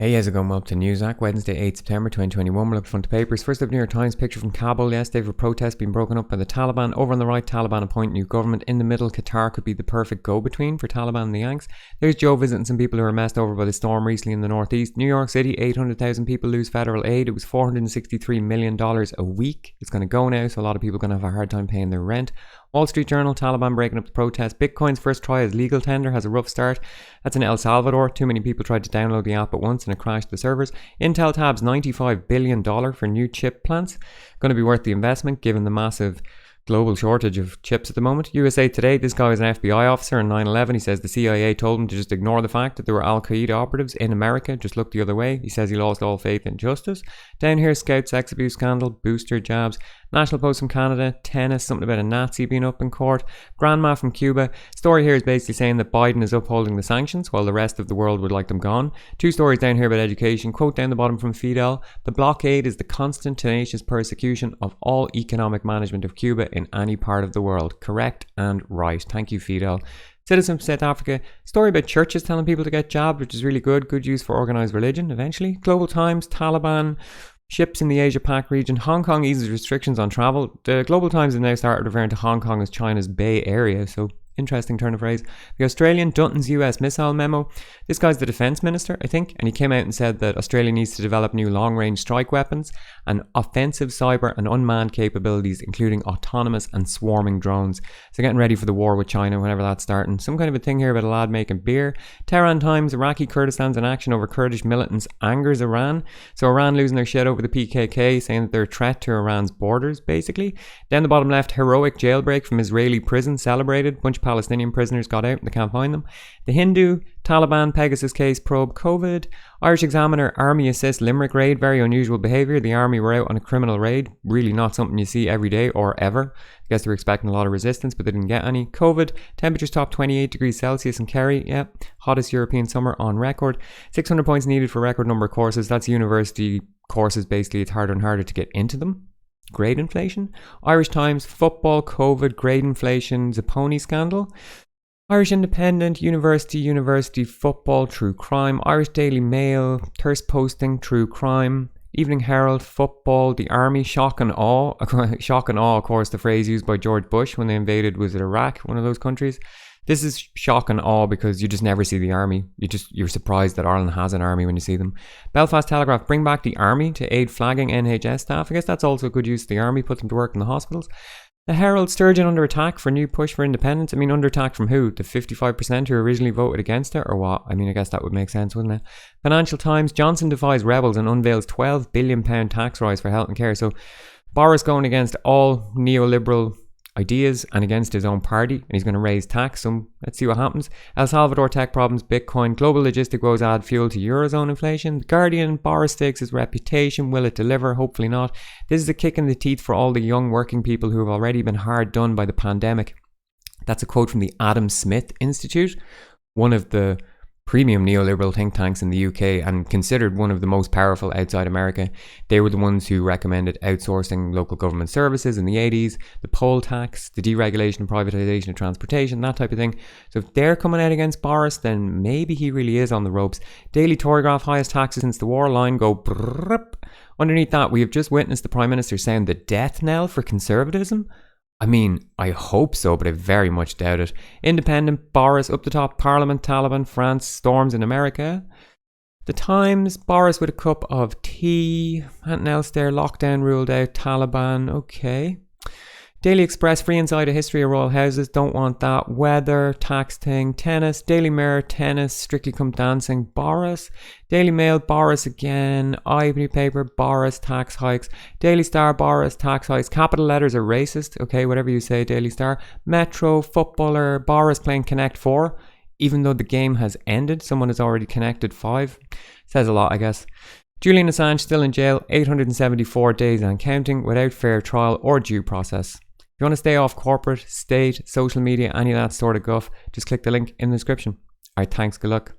Hey, how's it going? Welcome to News Acc, Wednesday, 8 September 2021. We're looking front of papers. First up, New York Times picture from Kabul yesterday for protests being broken up by the Taliban. Over on the right, Taliban appoint new government. In the middle, Qatar could be the perfect go-between for Taliban and the Yanks. There's Joe visiting some people who were messed over by the storm recently in the northeast. New York City, 800,000 people lose federal aid. It was $463 million a week. It's going to go now, so a lot of people are going to have a hard time paying their rent. Wall Street Journal, Taliban breaking up the protest. Bitcoin's first try as legal tender has a rough start. That's in El Salvador. Too many people tried to download the app at once and it crashed the servers. Intel tabs $95 billion for new chip plants. Going to be worth the investment given the massive global shortage of chips at the moment. USA Today, this guy was an FBI officer on 9/11. He says the CIA told him to just ignore the fact that there were Al-Qaeda operatives in America, just look the other way. He says he lost all faith in justice. Down here, Scout sex abuse scandal, booster jabs. National Post from Canada, tennis, something about a Nazi being up in court. Grandma from Cuba. Story here is basically saying that Biden is upholding the sanctions while the rest of the world would like them gone. Two stories down here about education. Quote down the bottom from Fidel. The blockade is the constant, tenacious persecution of all economic management of Cuba in any part of the world. Correct and right. Thank you, Fidel. Citizen from South Africa. Story about churches telling people to get jabbed, which is really good. Good use for organised religion, eventually. Global Times, Taliban. Ships in the Asia-Pac region. Hong Kong eases restrictions on travel. The Global Times have now started referring to Hong Kong as China's Bay Area, so interesting turn of phrase. The Australian, Dutton's US missile memo. This guy's the defence minister, I think, and he came out and said that Australia needs to develop new long-range strike weapons and offensive cyber and unmanned capabilities, including autonomous and swarming drones. So getting ready for the war with China whenever that's starting. Some kind of a thing here about a lad making beer. Tehran Times, Iraqi Kurdistan's in action over Kurdish militants angers Iran. So Iran losing their shit over the PKK, saying that they're a threat to Iran's borders, basically. Down the bottom left, heroic jailbreak from Israeli prison celebrated. Bunch of Palestinian prisoners got out and they can't find them. The Hindu, Taliban, Pegasus case probe COVID. Irish Examiner, Army assist Limerick raid, very unusual behaviour. The Army were out on a criminal raid, really not something you see every day or ever. I guess they were expecting a lot of resistance, but they didn't get any. COVID, temperatures top 28 degrees Celsius in Kerry, hottest European summer on record. 600 points needed for record number of courses. That's university courses, basically. It's harder and harder to get into them. Grade inflation. Irish Times, football, COVID, grade inflation, Zapponi scandal. Irish Independent, University, football, true crime. Irish Daily Mail, thirst posting, true crime. Evening Herald, football, the army, shock and awe. Shock and awe, of course, the phrase used by George Bush when they invaded, was it Iraq, one of those countries? This is shock and awe because you just never see the army. You're surprised that Ireland has an army when you see them. Belfast Telegraph, bring back the army to aid flagging NHS staff. I guess that's also a good use of the army, put them to work in the hospitals. The Herald, Sturgeon under attack for new push for independence. I mean, under attack from who? The 55% who originally voted against it, or what? I mean, I guess that would make sense, wouldn't it? Financial Times, Johnson defies rebels and unveils £12 billion tax rise for health and care. So Boris going against all neoliberal ideas and against his own party, and he's going to raise tax. So let's see what happens. El Salvador tech problems, Bitcoin, global logistic woes add fuel to Eurozone inflation. The Guardian, Boris stakes his reputation. Will it deliver? Hopefully not. This is a kick in the teeth for all the young working people who have already been hard done by the pandemic. That's a quote from the Adam Smith Institute, one of the premium neoliberal think tanks in the UK and considered one of the most powerful outside America. They were the ones who recommended outsourcing local government services in the 80s, the poll tax, the deregulation and privatisation of transportation, that type of thing. So if they're coming out against Boris, then maybe he really is on the ropes. Daily Telegraph, highest taxes since the war, line go brrrp. Underneath that, we have just witnessed the Prime Minister sound the death knell for conservatism. I mean, I hope so, but I very much doubt it. Independent, Boris up the top, Parliament, Taliban, France, storms in America. The Times, Boris with a cup of tea. Anything else there? Lockdown ruled out, Taliban, okay. Daily Express, free inside a history of royal houses, don't want that. Weather, tax thing, tennis. Daily Mirror, tennis, Strictly Come Dancing, Boris. Daily Mail, Boris again. Ivory Paper, Boris, tax hikes. Daily Star, Boris, tax hikes. Capital letters are racist, okay, whatever you say, Daily Star. Metro, footballer, Boris playing Connect 4. Even though the game has ended, someone has already connected 5. Says a lot, I guess. Julian Assange still in jail, 874 days and counting, without fair trial or due process. If you want to stay off corporate, state, social media, any of that sort of guff, just click the link in the description. Alright, thanks, good luck.